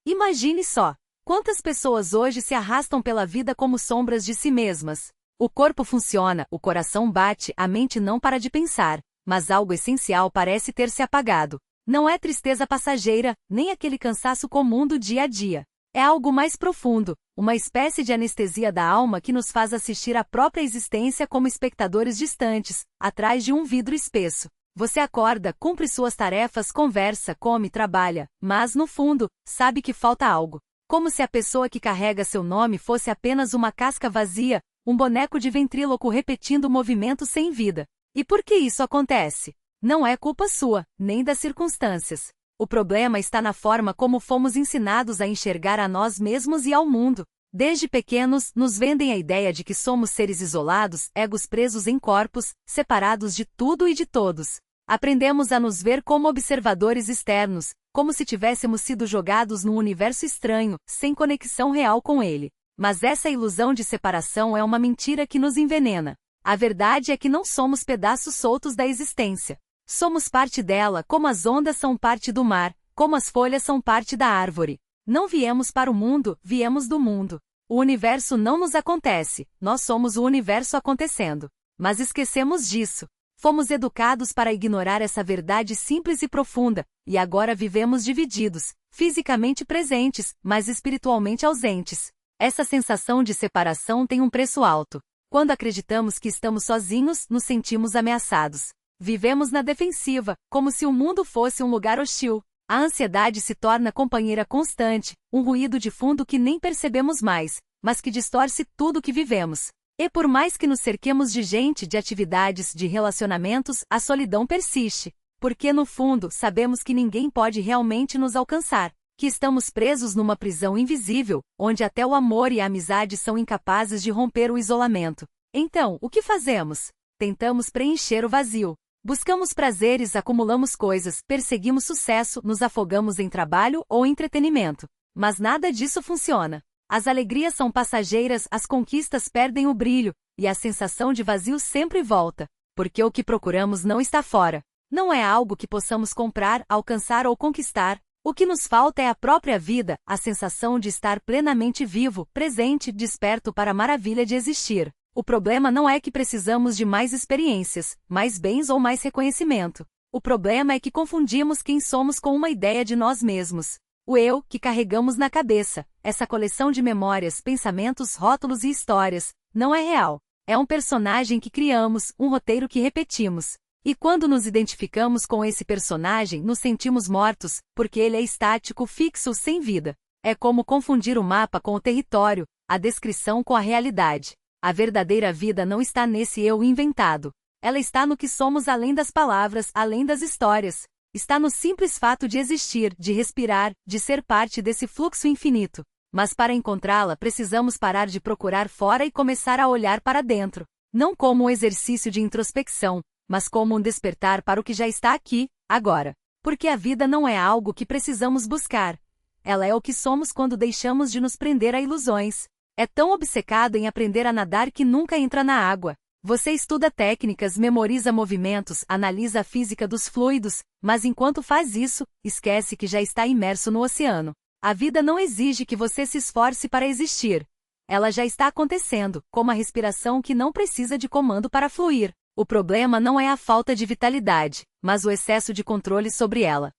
Imagine só. Quantas pessoas hoje se arrastam pela vida como sombras de si mesmas? O corpo funciona, o coração bate, a mente não para de pensar, mas algo essencial parece ter se apagado. Não é tristeza passageira, nem aquele cansaço comum do dia a dia. É algo mais profundo, uma espécie de anestesia da alma que nos faz assistir à própria existência como espectadores distantes, atrás de um vidro espesso. Você acorda, cumpre suas tarefas, conversa, come, trabalha, mas, no fundo, sabe que falta algo. Como se a pessoa que carrega seu nome fosse apenas uma casca vazia, um boneco de ventríloco repetindo movimentos sem vida. E por que isso acontece? Não é culpa sua, nem das circunstâncias. O problema está na forma como fomos ensinados a enxergar a nós mesmos e ao mundo. Desde pequenos, nos vendem a ideia de que somos seres isolados, egos presos em corpos, separados de tudo e de todos. Aprendemos a nos ver como observadores externos, como se tivéssemos sido jogados num universo estranho, sem conexão real com ele. Mas essa ilusão de separação é uma mentira que nos envenena. A verdade é que não somos pedaços soltos da existência. Somos parte dela, como as ondas são parte do mar, como as folhas são parte da árvore. Não viemos para o mundo, viemos do mundo. O universo não nos acontece, nós somos o universo acontecendo. Mas esquecemos disso. Fomos educados para ignorar essa verdade simples e profunda, e agora vivemos divididos, fisicamente presentes, mas espiritualmente ausentes. Essa sensação de separação tem um preço alto. Quando acreditamos que estamos sozinhos, nos sentimos ameaçados. Vivemos na defensiva, como se o mundo fosse um lugar hostil. A ansiedade se torna companheira constante, um ruído de fundo que nem percebemos mais, mas que distorce tudo o que vivemos. E por mais que nos cerquemos de gente, de atividades, de relacionamentos, a solidão persiste. Porque no fundo, sabemos que ninguém pode realmente nos alcançar, que estamos presos numa prisão invisível, onde até o amor e a amizade são incapazes de romper o isolamento. Então, o que fazemos? Tentamos preencher o vazio. Buscamos prazeres, acumulamos coisas, perseguimos sucesso, nos afogamos em trabalho ou entretenimento. Mas nada disso funciona. As alegrias são passageiras, as conquistas perdem o brilho, e a sensação de vazio sempre volta, porque o que procuramos não está fora. Não é algo que possamos comprar, alcançar ou conquistar. O que nos falta é a própria vida, a sensação de estar plenamente vivo, presente, desperto para a maravilha de existir. O problema não é que precisamos de mais experiências, mais bens ou mais reconhecimento. O problema é que confundimos quem somos com uma ideia de nós mesmos. O eu, que carregamos na cabeça, essa coleção de memórias, pensamentos, rótulos e histórias, não é real. É um personagem que criamos, um roteiro que repetimos. E quando nos identificamos com esse personagem, nos sentimos mortos, porque ele é estático, fixo, sem vida. É como confundir o mapa com o território, a descrição com a realidade. A verdadeira vida não está nesse eu inventado. Ela está no que somos além das palavras, além das histórias. Está no simples fato de existir, de respirar, de ser parte desse fluxo infinito. Mas para encontrá-la precisamos parar de procurar fora e começar a olhar para dentro. Não como um exercício de introspecção, mas como um despertar para o que já está aqui, agora. Porque a vida não é algo que precisamos buscar. Ela é o que somos quando deixamos de nos prender a ilusões. É tão obcecado em aprender a nadar que nunca entra na água. Você estuda técnicas, memoriza movimentos, analisa a física dos fluidos, mas enquanto faz isso, esquece que já está imerso no oceano. A vida não exige que você se esforce para existir. Ela já está acontecendo, como a respiração que não precisa de comando para fluir. O problema não é a falta de vitalidade, mas o excesso de controle sobre ela.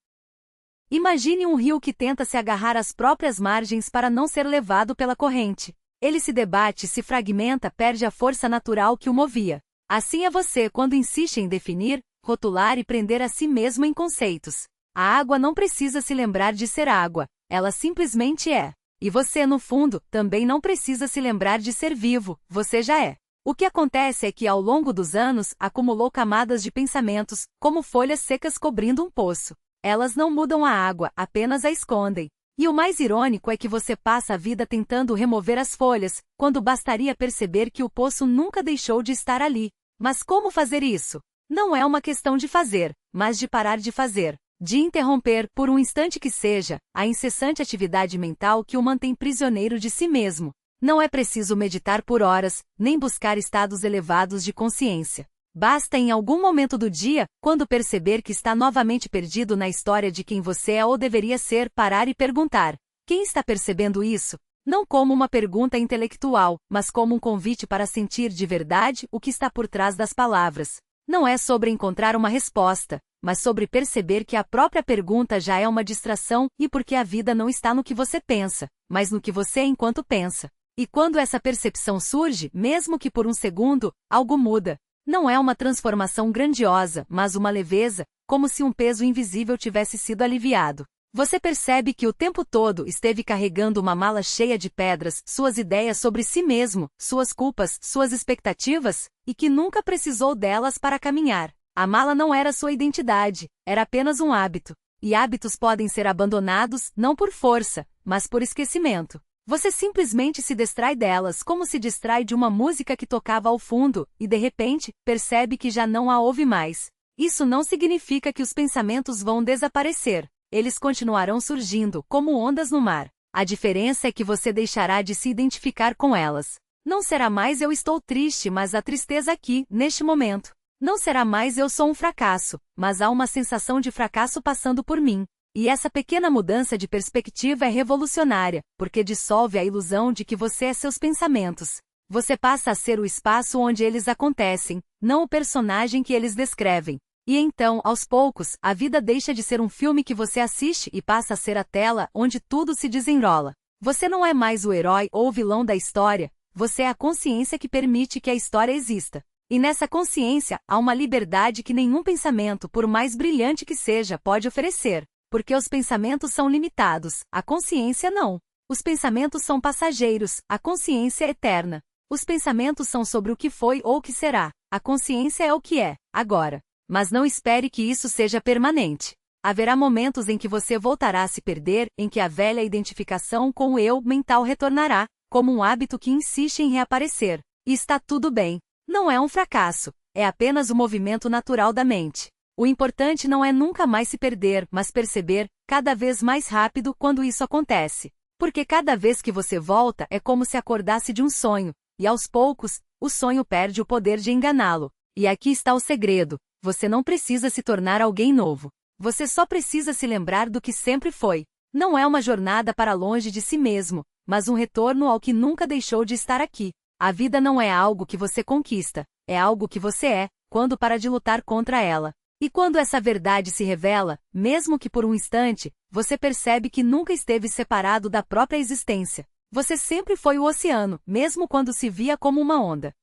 Imagine um rio que tenta se agarrar às próprias margens para não ser levado pela corrente. Ele se debate, se fragmenta, perde a força natural que o movia. Assim é você quando insiste em definir, rotular e prender a si mesmo em conceitos. A água não precisa se lembrar de ser água, ela simplesmente é. E você, no fundo, também não precisa se lembrar de ser vivo, você já é. O que acontece é que, ao longo dos anos, acumulou camadas de pensamentos, como folhas secas cobrindo um poço. Elas não mudam a água, apenas a escondem. E o mais irônico é que você passa a vida tentando remover as folhas, quando bastaria perceber que o poço nunca deixou de estar ali. Mas como fazer isso? Não é uma questão de fazer, mas de parar de fazer. De interromper, por um instante que seja, a incessante atividade mental que o mantém prisioneiro de si mesmo. Não é preciso meditar por horas, nem buscar estados elevados de consciência. Basta em algum momento do dia, quando perceber que está novamente perdido na história de quem você é ou deveria ser, parar e perguntar: Quem está percebendo isso? Não como uma pergunta intelectual, mas como um convite para sentir de verdade o que está por trás das palavras. Não é sobre encontrar uma resposta, mas sobre perceber que a própria pergunta já é uma distração e porque a vida não está no que você pensa, mas no que você é enquanto pensa. E quando essa percepção surge, mesmo que por um segundo, algo muda. Não é uma transformação grandiosa, mas uma leveza, como se um peso invisível tivesse sido aliviado. Você percebe que o tempo todo esteve carregando uma mala cheia de pedras, suas ideias sobre si mesmo, suas culpas, suas expectativas, e que nunca precisou delas para caminhar. A mala não era sua identidade, era apenas um hábito. E hábitos podem ser abandonados, não por força, mas por esquecimento. Você simplesmente se distrai delas como se distrai de uma música que tocava ao fundo, e de repente, percebe que já não a ouve mais. Isso não significa que os pensamentos vão desaparecer. Eles continuarão surgindo, como ondas no mar. A diferença é que você deixará de se identificar com elas. Não será mais eu estou triste, mas a tristeza aqui, neste momento. Não será mais eu sou um fracasso, mas há uma sensação de fracasso passando por mim. E essa pequena mudança de perspectiva é revolucionária, porque dissolve a ilusão de que você é seus pensamentos. Você passa a ser o espaço onde eles acontecem, não o personagem que eles descrevem. E então, aos poucos, a vida deixa de ser um filme que você assiste e passa a ser a tela onde tudo se desenrola. Você não é mais o herói ou o vilão da história, você é a consciência que permite que a história exista. E nessa consciência, há uma liberdade que nenhum pensamento, por mais brilhante que seja, pode oferecer. Porque os pensamentos são limitados, a consciência não. Os pensamentos são passageiros, a consciência é eterna. Os pensamentos são sobre o que foi ou o que será, a consciência é o que é, agora. Mas não espere que isso seja permanente. Haverá momentos em que você voltará a se perder, em que a velha identificação com o eu mental retornará, como um hábito que insiste em reaparecer. E está tudo bem. Não é um fracasso, é apenas o movimento natural da mente. O importante não é nunca mais se perder, mas perceber, cada vez mais rápido, quando isso acontece. Porque cada vez que você volta é como se acordasse de um sonho, e aos poucos, o sonho perde o poder de enganá-lo. E aqui está o segredo. Você não precisa se tornar alguém novo. Você só precisa se lembrar do que sempre foi. Não é uma jornada para longe de si mesmo, mas um retorno ao que nunca deixou de estar aqui. A vida não é algo que você conquista, é algo que você é, quando para de lutar contra ela. E quando essa verdade se revela, mesmo que por um instante, você percebe que nunca esteve separado da própria existência. Você sempre foi o oceano, mesmo quando se via como uma onda.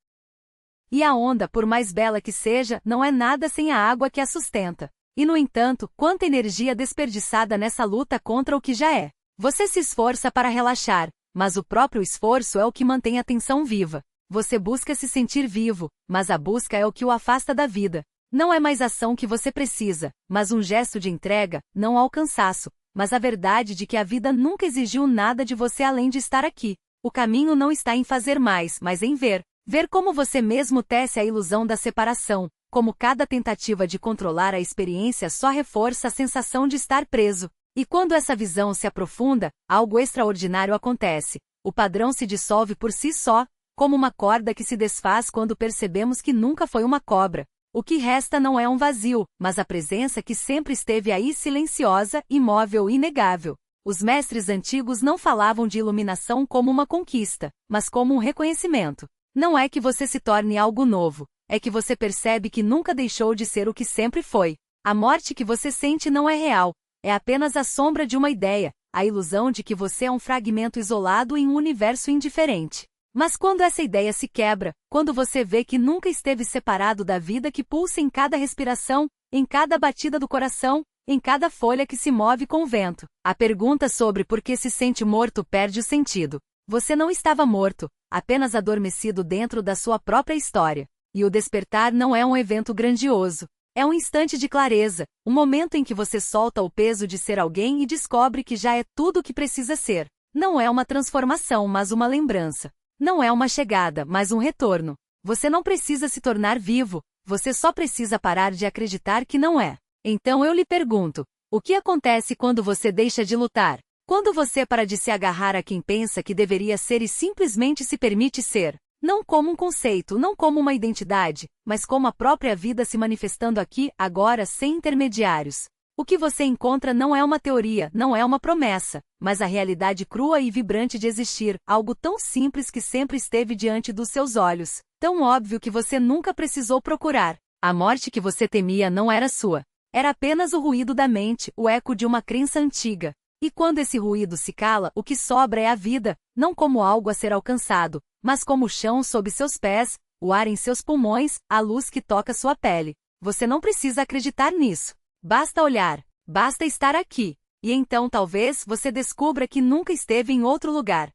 E a onda, por mais bela que seja, não é nada sem a água que a sustenta. E no entanto, quanta energia desperdiçada nessa luta contra o que já é. Você se esforça para relaxar, mas o próprio esforço é o que mantém a tensão viva. Você busca se sentir vivo, mas a busca é o que o afasta da vida. Não é mais ação que você precisa, mas um gesto de entrega, não ao cansaço, mas a verdade de que a vida nunca exigiu nada de você além de estar aqui. O caminho não está em fazer mais, mas em ver. Ver como você mesmo tece a ilusão da separação, como cada tentativa de controlar a experiência só reforça a sensação de estar preso. E quando essa visão se aprofunda, algo extraordinário acontece. O padrão se dissolve por si só, como uma corda que se desfaz quando percebemos que nunca foi uma cobra. O que resta não é um vazio, mas a presença que sempre esteve aí silenciosa, imóvel e inegável. Os mestres antigos não falavam de iluminação como uma conquista, mas como um reconhecimento. Não é que você se torne algo novo, é que você percebe que nunca deixou de ser o que sempre foi. A morte que você sente não é real, é apenas a sombra de uma ideia, a ilusão de que você é um fragmento isolado em um universo indiferente. Mas quando essa ideia se quebra, quando você vê que nunca esteve separado da vida que pulsa em cada respiração, em cada batida do coração, em cada folha que se move com o vento, a pergunta sobre por que se sente morto perde o sentido. Você não estava morto, apenas adormecido dentro da sua própria história. E o despertar não é um evento grandioso. É um instante de clareza, um momento em que você solta o peso de ser alguém e descobre que já é tudo o que precisa ser. Não é uma transformação, mas uma lembrança. Não é uma chegada, mas um retorno. Você não precisa se tornar vivo, você só precisa parar de acreditar que não é. Então eu lhe pergunto, o que acontece quando você deixa de lutar? Quando você para de se agarrar a quem pensa que deveria ser e simplesmente se permite ser? Não como um conceito, não como uma identidade, mas como a própria vida se manifestando aqui, agora, sem intermediários. O que você encontra não é uma teoria, não é uma promessa, mas a realidade crua e vibrante de existir, algo tão simples que sempre esteve diante dos seus olhos, tão óbvio que você nunca precisou procurar. A morte que você temia não era sua. Era apenas o ruído da mente, o eco de uma crença antiga. E quando esse ruído se cala, o que sobra é a vida, não como algo a ser alcançado, mas como o chão sob seus pés, o ar em seus pulmões, a luz que toca sua pele. Você não precisa acreditar nisso. Basta olhar, basta estar aqui. E então talvez você descubra que nunca esteve em outro lugar.